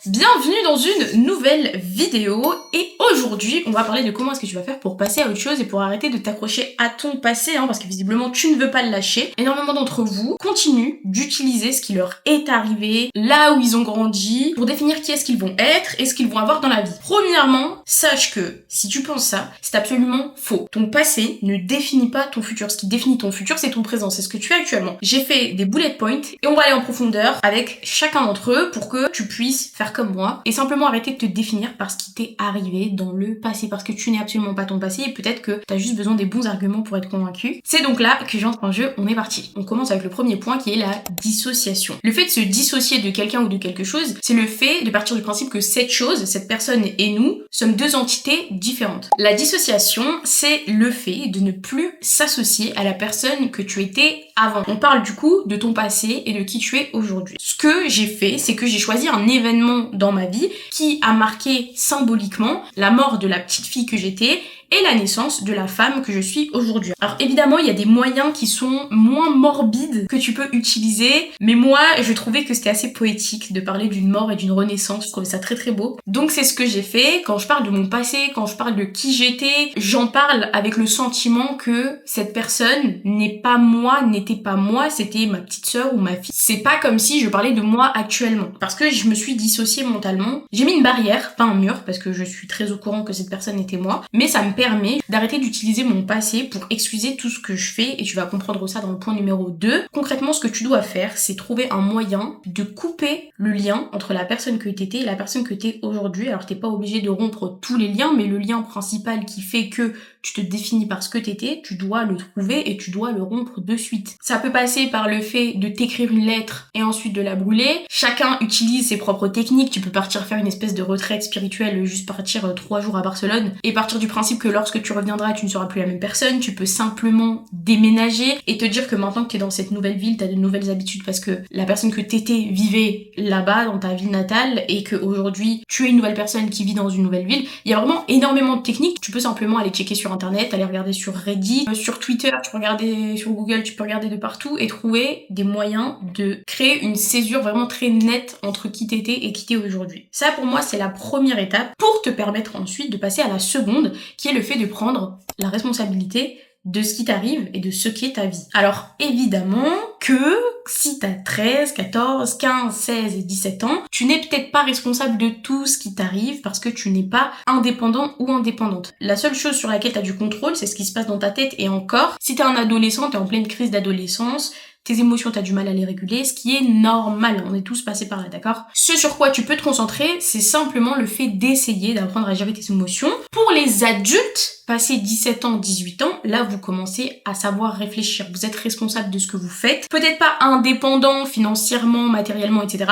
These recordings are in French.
Bienvenue dans une nouvelle vidéo et aujourd'hui on va parler de comment est-ce que tu vas faire pour passer à autre chose et pour arrêter de t'accrocher à ton passé parce que visiblement tu ne veux pas le lâcher. Énormément d'entre vous continuent d'utiliser ce qui leur est arrivé, là où ils ont grandi, pour définir qui est-ce qu'ils vont être et ce qu'ils vont avoir dans la vie. Premièrement, sache que si tu penses ça, c'est absolument faux. Ton passé ne définit pas ton futur. Ce qui définit ton futur, c'est ton présent, c'est ce que tu fais actuellement. J'ai fait des bullet points et on va aller en profondeur avec chacun d'entre eux pour que tu puisses faire comme moi et simplement arrêter de te définir par ce qui t'est arrivé dans le passé, parce que tu n'es absolument pas ton passé et peut-être que t'as juste besoin des bons arguments pour être convaincu. C'est donc là que j'entre en jeu, on est parti. On commence avec le premier point qui est la dissociation. Le fait de se dissocier de quelqu'un ou de quelque chose, c'est le fait de partir du principe que cette chose, cette personne et nous sommes deux entités différentes. La dissociation, c'est le fait de ne plus s'associer à la personne que tu étais avant. On parle du coup de ton passé et de qui tu es aujourd'hui. Ce que j'ai fait, c'est que j'ai choisi un événement dans ma vie qui a marqué symboliquement la mort de la petite fille que j'étais et la naissance de la femme que je suis aujourd'hui. Alors évidemment, il y a des moyens qui sont moins morbides que tu peux utiliser, mais moi, je trouvais que c'était assez poétique de parler d'une mort et d'une renaissance. Je trouvais ça très très beau. Donc c'est ce que j'ai fait. Quand je parle de mon passé, quand je parle de qui j'étais, j'en parle avec le sentiment que cette personne n'est pas moi, n'était pas moi, c'était ma petite sœur ou ma fille. C'est pas comme si je parlais de moi actuellement. Parce que je me suis dissociée mentalement. J'ai mis une barrière, pas un mur, parce que je suis très au courant que cette personne était moi, mais ça me permet d'arrêter d'utiliser mon passé pour excuser tout ce que je fais et tu vas comprendre ça dans le point numéro 2. Concrètement, ce que tu dois faire, c'est trouver un moyen de couper le lien entre la personne que t'étais et la personne que t'es aujourd'hui. Alors t'es pas obligé de rompre tous les liens, mais le lien principal qui fait que tu te définis par ce que t'étais, tu dois le trouver et tu dois le rompre de suite. Ça peut passer par le fait de t'écrire une lettre et ensuite de la brûler. Chacun utilise ses propres techniques. Tu peux partir faire une espèce de retraite spirituelle, juste partir 3 jours à Barcelone et partir du principe que lorsque tu reviendras, tu ne seras plus la même personne. Tu peux simplement déménager et te dire que maintenant que t'es dans cette nouvelle ville, t'as de nouvelles habitudes parce que la personne que t'étais vivait là-bas, dans ta ville natale, et qu'aujourd'hui, tu es une nouvelle personne qui vit dans une nouvelle ville. Il y a vraiment énormément de techniques. Tu peux simplement aller checker sur internet, aller regarder sur Reddit, sur Twitter, tu peux regarder sur Google, tu peux regarder de partout et trouver des moyens de créer une césure vraiment très nette entre qui t'étais et qui t'es aujourd'hui. Ça, pour moi, c'est la première étape pour te permettre ensuite de passer à la seconde, qui est le fait de prendre la responsabilité de ce qui t'arrive et de ce qu'est ta vie. Alors évidemment que si t'as 13, 14, 15, 16 et 17 ans, tu n'es peut-être pas responsable de tout ce qui t'arrive parce que tu n'es pas indépendant ou indépendante. La seule chose sur laquelle t'as du contrôle, c'est ce qui se passe dans ta tête et encore, si t'es un adolescent, t'es en pleine crise d'adolescence, tes émotions, t'as du mal à les réguler, ce qui est normal, on est tous passés par là, d'accord? Ce sur quoi tu peux te concentrer, c'est simplement le fait d'essayer d'apprendre à gérer tes émotions. Pour les adultes, passé 17 ans, 18 ans, là vous commencez à savoir réfléchir, vous êtes responsable de ce que vous faites, peut-être pas indépendant financièrement, matériellement, etc.,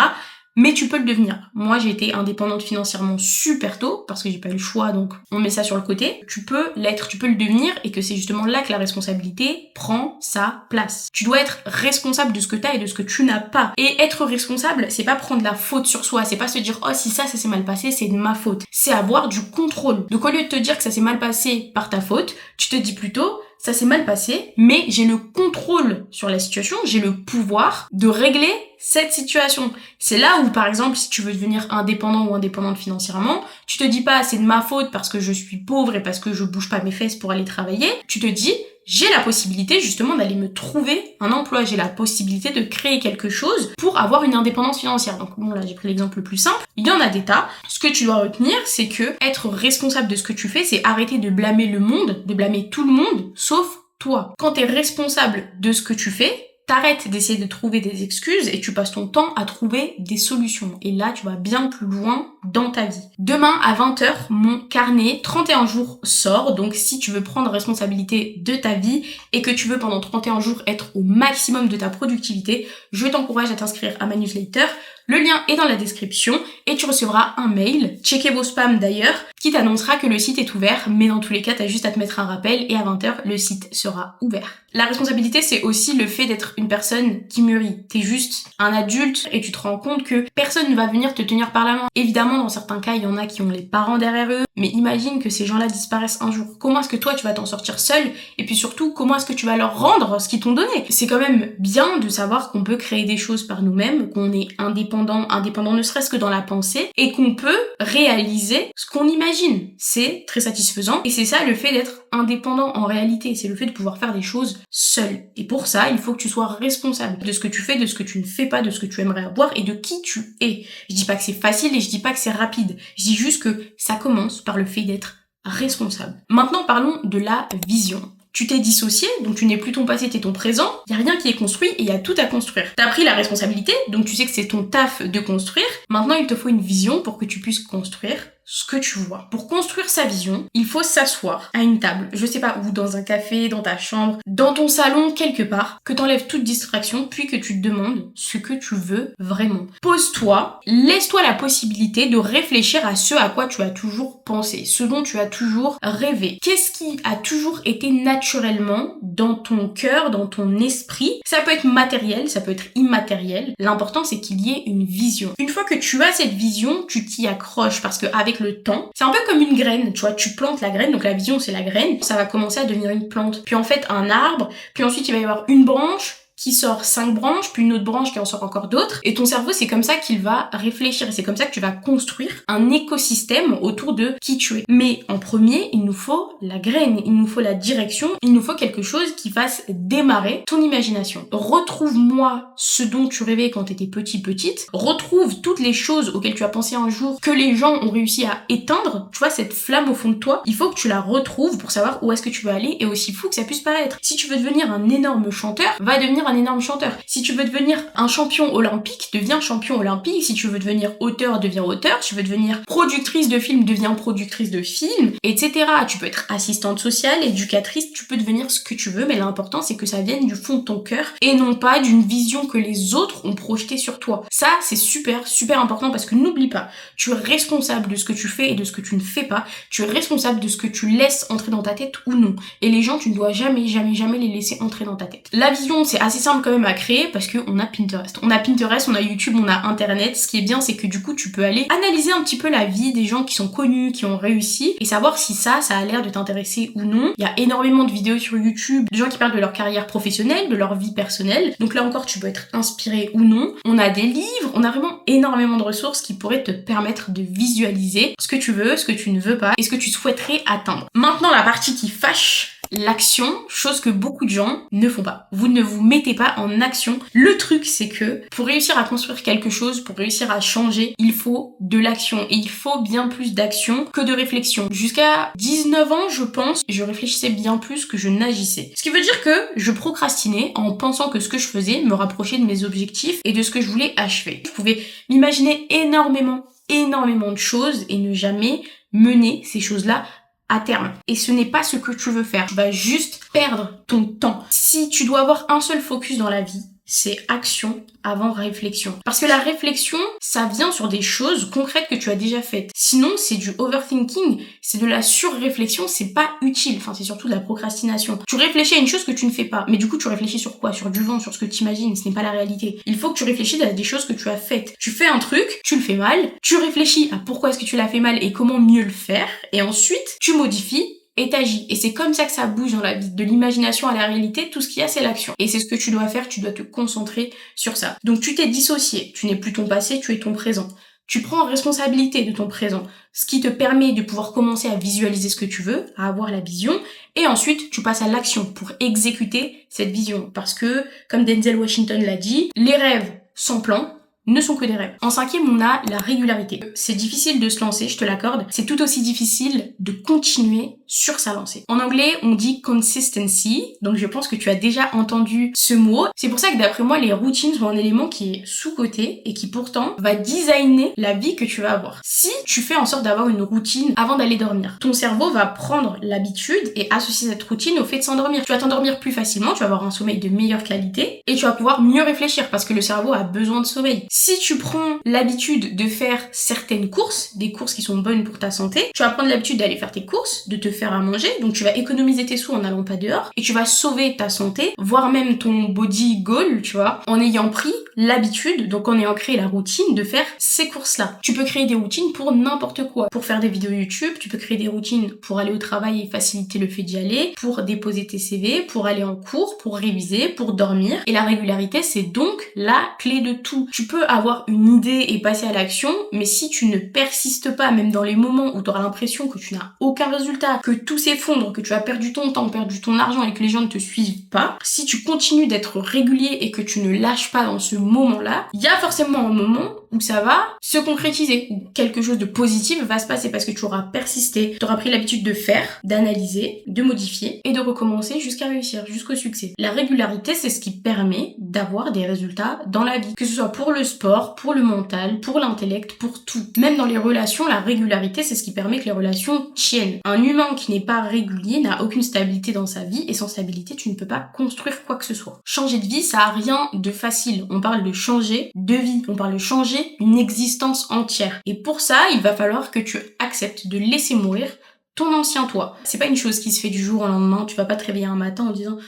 mais tu peux le devenir. Moi, j'ai été indépendante financièrement super tôt, parce que j'ai pas eu le choix, donc on met ça sur le côté. Tu peux l'être, tu peux le devenir, et que c'est justement là que la responsabilité prend sa place. Tu dois être responsable de ce que t'as et de ce que tu n'as pas. Et être responsable, c'est pas prendre la faute sur soi, c'est pas se dire « Oh, si ça s'est mal passé, c'est de ma faute ». C'est avoir du contrôle. Donc au lieu de te dire que ça s'est mal passé par ta faute, tu te dis plutôt « Ça s'est mal passé, mais j'ai le contrôle sur la situation, j'ai le pouvoir de régler cette situation ». C'est là où, par exemple, si tu veux devenir indépendant ou indépendante financièrement, tu te dis pas « c'est de ma faute parce que je suis pauvre et parce que je bouge pas mes fesses pour aller travailler ». Tu te dis « j'ai la possibilité justement d'aller me trouver un emploi, j'ai la possibilité de créer quelque chose pour avoir une indépendance financière ». Donc bon, là j'ai pris l'exemple le plus simple. Il y en a des tas. Ce que tu dois retenir, c'est que être responsable de ce que tu fais, c'est arrêter de blâmer le monde, de blâmer tout le monde, sauf toi. Quand t'es responsable de ce que tu fais, t'arrêtes d'essayer de trouver des excuses et tu passes ton temps à trouver des solutions. Et là, tu vas bien plus loin dans ta vie. Demain, à 20h, mon carnet 31 jours sort. Donc, si tu veux prendre responsabilité de ta vie et que tu veux pendant 31 jours être au maximum de ta productivité, je t'encourage à t'inscrire à ma newsletter. Le lien est dans la description et tu recevras un mail, checkez vos spams d'ailleurs, qui t'annoncera que le site est ouvert, mais dans tous les cas, t'as juste à te mettre un rappel et à 20h, le site sera ouvert. La responsabilité, c'est aussi le fait d'être une personne qui mûrit. T'es juste un adulte et tu te rends compte que personne ne va venir te tenir par la main. Évidemment, dans certains cas, il y en a qui ont les parents derrière eux, mais imagine que ces gens-là disparaissent un jour. Comment est-ce que toi, tu vas t'en sortir seul? Et puis surtout, comment est-ce que tu vas leur rendre ce qu'ils t'ont donné? C'est quand même bien de savoir qu'on peut créer des choses par nous-mêmes, qu'on est indépendant indépendant ne serait-ce que dans la pensée, et qu'on peut réaliser ce qu'on imagine. C'est très satisfaisant, et c'est ça le fait d'être indépendant en réalité, c'est le fait de pouvoir faire des choses seul. Et pour ça, il faut que tu sois responsable de ce que tu fais, de ce que tu ne fais pas, de ce que tu aimerais avoir et de qui tu es. Je dis pas que c'est facile et je dis pas que c'est rapide. Je dis juste que ça commence par le fait d'être responsable. Maintenant, parlons de la vision. Tu t'es dissocié, donc tu n'es plus ton passé, t'es ton présent. Il y a rien qui est construit et il y a tout à construire. T'as pris la responsabilité, donc tu sais que c'est ton taf de construire. Maintenant, il te faut une vision pour que tu puisses construire ce que tu vois. Pour construire sa vision, il faut s'asseoir à une table, je sais pas où, dans un café, dans ta chambre, dans ton salon, quelque part, que t'enlèves toute distraction, puis que tu te demandes ce que tu veux vraiment. Pose-toi, laisse-toi la possibilité de réfléchir à ce à quoi tu as toujours pensé, ce dont tu as toujours rêvé. Qu'est-ce qui a toujours été naturellement dans ton cœur, dans ton esprit? Ça peut être matériel, ça peut être immatériel. L'important, c'est qu'il y ait une vision. Une fois que tu as cette vision, tu t'y accroches parce que avec le temps, c'est un peu comme une graine, tu vois, tu plantes la graine, donc la vision c'est la graine, ça va commencer à devenir une plante, puis en fait un arbre, puis ensuite il va y avoir une branche qui sort 5 branches, puis une autre branche qui en sort encore d'autres, et ton cerveau c'est comme ça qu'il va réfléchir, et c'est comme ça que tu vas construire un écosystème autour de qui tu es. Mais en premier, il nous faut la graine, il nous faut la direction, il nous faut quelque chose qui fasse démarrer ton imagination. Retrouve-moi ce dont tu rêvais quand t'étais petite, retrouve toutes les choses auxquelles tu as pensé un jour que les gens ont réussi à éteindre, tu vois, cette flamme au fond de toi, il faut que tu la retrouves pour savoir où est-ce que tu veux aller, et aussi fou que ça puisse paraître. Si tu veux devenir un énorme chanteur, va devenir un énorme chanteur. Si tu veux devenir un champion olympique, deviens champion olympique. Si tu veux devenir auteur, deviens auteur. Si tu veux devenir productrice de films, deviens productrice de films, etc. Tu peux être assistante sociale, éducatrice, tu peux devenir ce que tu veux, mais l'important c'est que ça vienne du fond de ton cœur et non pas d'une vision que les autres ont projetée sur toi. Ça, c'est super, super important parce que n'oublie pas, tu es responsable de ce que tu fais et de ce que tu ne fais pas. Tu es responsable de ce que tu laisses entrer dans ta tête ou non. Et les gens, tu ne dois jamais, jamais, jamais les laisser entrer dans ta tête. La vision, c'est assez simple quand même à créer parce qu'on a Pinterest. On a Pinterest, on a YouTube, on a Internet. Ce qui est bien, c'est que du coup, tu peux aller analyser un petit peu la vie des gens qui sont connus, qui ont réussi et savoir si ça a l'air de t'intéresser ou non. Il y a énormément de vidéos sur YouTube, de gens qui parlent de leur carrière professionnelle, de leur vie personnelle. Donc là encore, tu peux être inspiré ou non. On a des livres, on a vraiment énormément de ressources qui pourraient te permettre de visualiser ce que tu veux, ce que tu ne veux pas et ce que tu souhaiterais atteindre. Maintenant, la partie qui fâche, l'action, chose que beaucoup de gens ne font pas. Vous ne vous mettez pas en action. Le truc, c'est que pour réussir à construire quelque chose, pour réussir à changer, il faut de l'action. Et il faut bien plus d'action que de réflexion. Jusqu'à 19 ans, je pense, je réfléchissais bien plus que je n'agissais. Ce qui veut dire que je procrastinais en pensant que ce que je faisais me rapprochait de mes objectifs et de ce que je voulais achever. Je pouvais m'imaginer énormément de choses et ne jamais mener ces choses-là à terme. Et ce n'est pas ce que tu veux faire. Tu vas juste perdre ton temps. Si tu dois avoir un seul focus dans la vie, c'est action avant réflexion. Parce que la réflexion, ça vient sur des choses concrètes que tu as déjà faites. Sinon, c'est du overthinking, c'est de la surréflexion, c'est pas utile. Enfin, c'est surtout de la procrastination. Tu réfléchis à une chose que tu ne fais pas. Mais du coup, tu réfléchis sur quoi? Sur du vent, sur ce que tu imagines. Ce n'est pas la réalité. Il faut que tu réfléchisses à des choses que tu as faites. Tu fais un truc, tu le fais mal. Tu réfléchis à pourquoi est-ce que tu l'as fait mal et comment mieux le faire. Et ensuite, tu modifies et t'agis. Et c'est comme ça que ça bouge dans la vie. De l'imagination à la réalité, tout ce qu'il y a, c'est l'action. Et c'est ce que tu dois faire, tu dois te concentrer sur ça. Donc tu t'es dissocié, tu n'es plus ton passé, tu es ton présent. Tu prends responsabilité de ton présent, ce qui te permet de pouvoir commencer à visualiser ce que tu veux, à avoir la vision, et ensuite tu passes à l'action pour exécuter cette vision. Parce que, comme Denzel Washington l'a dit, les rêves sans plan ne sont que des rêves. En 5e, on a la régularité. C'est difficile de se lancer, je te l'accorde. C'est tout aussi difficile de continuer sur sa lancée. En anglais, on dit consistency, donc je pense que tu as déjà entendu ce mot. C'est pour ça que d'après moi, les routines sont un élément qui est sous-coté et qui pourtant va designer la vie que tu vas avoir. Si tu fais en sorte d'avoir une routine avant d'aller dormir, ton cerveau va prendre l'habitude et associer cette routine au fait de s'endormir. Tu vas t'endormir plus facilement, tu vas avoir un sommeil de meilleure qualité et tu vas pouvoir mieux réfléchir parce que le cerveau a besoin de sommeil. Si tu prends l'habitude de faire certaines courses, des courses qui sont bonnes pour ta santé, tu vas prendre l'habitude d'aller faire tes courses, de te faire à manger, donc tu vas économiser tes sous en n'allant pas dehors, et tu vas sauver ta santé, voire même ton body goal, tu vois, en ayant pris l'habitude, donc en ayant créé la routine, de faire ces courses-là. Tu peux créer des routines pour n'importe quoi. Pour faire des vidéos YouTube, tu peux créer des routines pour aller au travail et faciliter le fait d'y aller, pour déposer tes CV, pour aller en cours, pour réviser, pour dormir. Et la régularité, c'est donc la clé de tout. Tu peux avoir une idée et passer à l'action, mais si tu ne persistes pas, même dans les moments où tu auras l'impression que tu n'as aucun résultat, que tout s'effondre, que tu as perdu ton temps, perdu ton argent et que les gens ne te suivent pas, si tu continues d'être régulier et que tu ne lâches pas dans ce moment-là, il y a forcément un moment où ça va se concrétiser, où quelque chose de positif va se passer parce que tu auras persisté, tu auras pris l'habitude de faire, d'analyser, de modifier et de recommencer jusqu'à réussir, jusqu'au succès. La régularité, c'est ce qui permet d'avoir des résultats dans la vie, que ce soit pour le sport, pour le mental, pour l'intellect, pour tout. Même dans les relations, la régularité, c'est ce qui permet que les relations tiennent. Un humain qui n'est pas régulier n'a aucune stabilité dans sa vie et sans stabilité, tu ne peux pas construire quoi que ce soit. Changer de vie, ça a rien de facile. On parle de changer de vie, on parle de changer une existence entière. Et pour ça, il va falloir que tu acceptes de laisser mourir ton ancien toi. C'est pas une chose qui se fait du jour au lendemain, tu vas pas te réveiller un matin en disant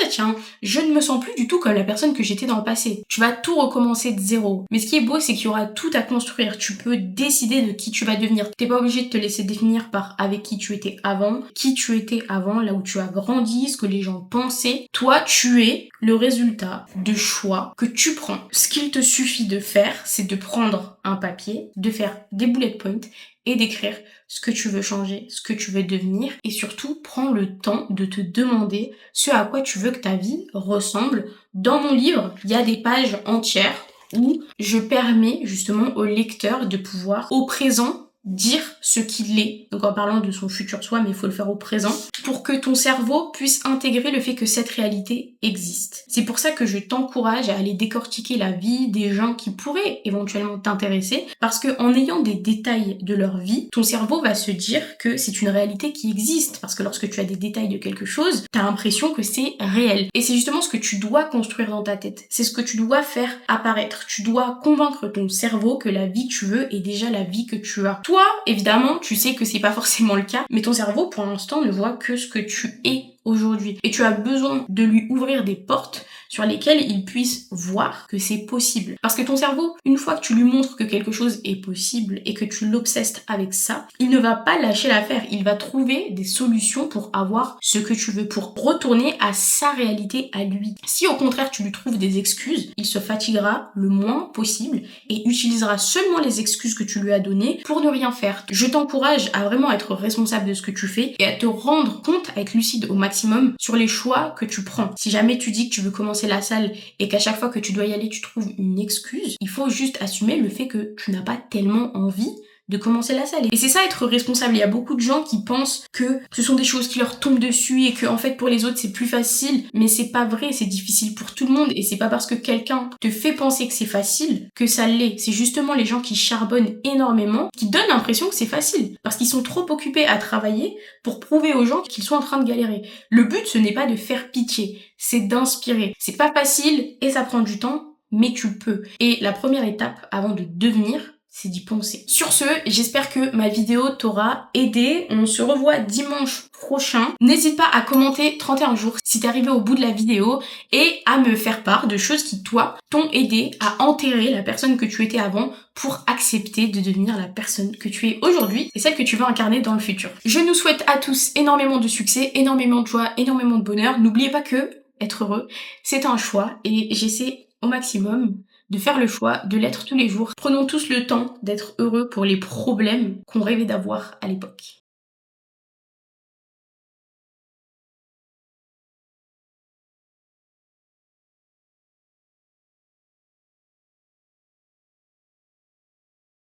tiens, je ne me sens plus du tout comme la personne que j'étais dans le passé. Tu vas tout recommencer de zéro. Mais ce qui est beau, c'est qu'il y aura tout à construire. Tu peux décider de qui tu vas devenir. T'es pas obligé de te laisser définir par avec qui tu étais avant, là où tu as grandi, ce que les gens pensaient. Toi, tu es le résultat de choix que tu prends. Ce qu'il te suffit de faire, c'est de prendre un papier, de faire des bullet points et d'écrire ce que tu veux changer, ce que tu veux devenir et surtout prends le temps de te demander ce à quoi tu veux que ta vie ressemble. Dans mon livre, il y a des pages entières où je permets justement au lecteur de pouvoir au présent dire ce qu'il est, donc en parlant de son futur soi, mais il faut le faire au présent, pour que ton cerveau puisse intégrer le fait que cette réalité existe. C'est pour ça que je t'encourage à aller décortiquer la vie des gens qui pourraient éventuellement t'intéresser, parce que en ayant des détails de leur vie, ton cerveau va se dire que c'est une réalité qui existe, parce que lorsque tu as des détails de quelque chose, t'as l'impression que c'est réel. Et c'est justement ce que tu dois construire dans ta tête. C'est ce que tu dois faire apparaître. Tu dois convaincre ton cerveau que la vie que tu veux est déjà la vie que tu as. Toi, évidemment, tu sais que c'est pas forcément le cas, mais ton cerveau, pour l'instant, ne voit que ce que tu es aujourd'hui. Et tu as besoin de lui ouvrir des portes sur lesquelles il puisse voir que c'est possible. Parce que ton cerveau, une fois que tu lui montres que quelque chose est possible et que tu l'obsesses avec ça, il ne va pas lâcher l'affaire. Il va trouver des solutions pour avoir ce que tu veux, pour retourner à sa réalité à lui. Si au contraire tu lui trouves des excuses, il se fatiguera le moins possible et utilisera seulement les excuses que tu lui as données pour ne rien faire. Je t'encourage à vraiment être responsable de ce que tu fais et à te rendre compte, à être lucide au maximum sur les choix que tu prends. Si jamais tu dis que tu veux commencer la salle et qu'à chaque fois que tu dois y aller, tu trouves une excuse, il faut juste assumer le fait que tu n'as pas tellement envie de commencer la salle. Et c'est ça être responsable. Il y a beaucoup de gens qui pensent que ce sont des choses qui leur tombent dessus et que en fait pour les autres c'est plus facile, mais c'est pas vrai, c'est difficile pour tout le monde et c'est pas parce que quelqu'un te fait penser que c'est facile que ça l'est. C'est justement les gens qui charbonnent énormément qui donnent l'impression que c'est facile parce qu'ils sont trop occupés à travailler pour prouver aux gens qu'ils sont en train de galérer. Le but ce n'est pas de faire pitié, c'est d'inspirer. C'est pas facile et ça prend du temps, mais tu peux. Et la première étape avant de devenir, c'est d'y penser. Sur ce, j'espère que ma vidéo t'aura aidé. On se revoit dimanche prochain. N'hésite pas à commenter 31 jours si t'es arrivé au bout de la vidéo et à me faire part de choses qui, toi, t'ont aidé à enterrer la personne que tu étais avant pour accepter de devenir la personne que tu es aujourd'hui et celle que tu veux incarner dans le futur. Je nous souhaite à tous énormément de succès, énormément de joie, énormément de bonheur. N'oubliez pas que être heureux, c'est un choix et j'essaie au maximum de faire le choix de l'être tous les jours. Prenons tous le temps d'être heureux pour les problèmes qu'on rêvait d'avoir à l'époque.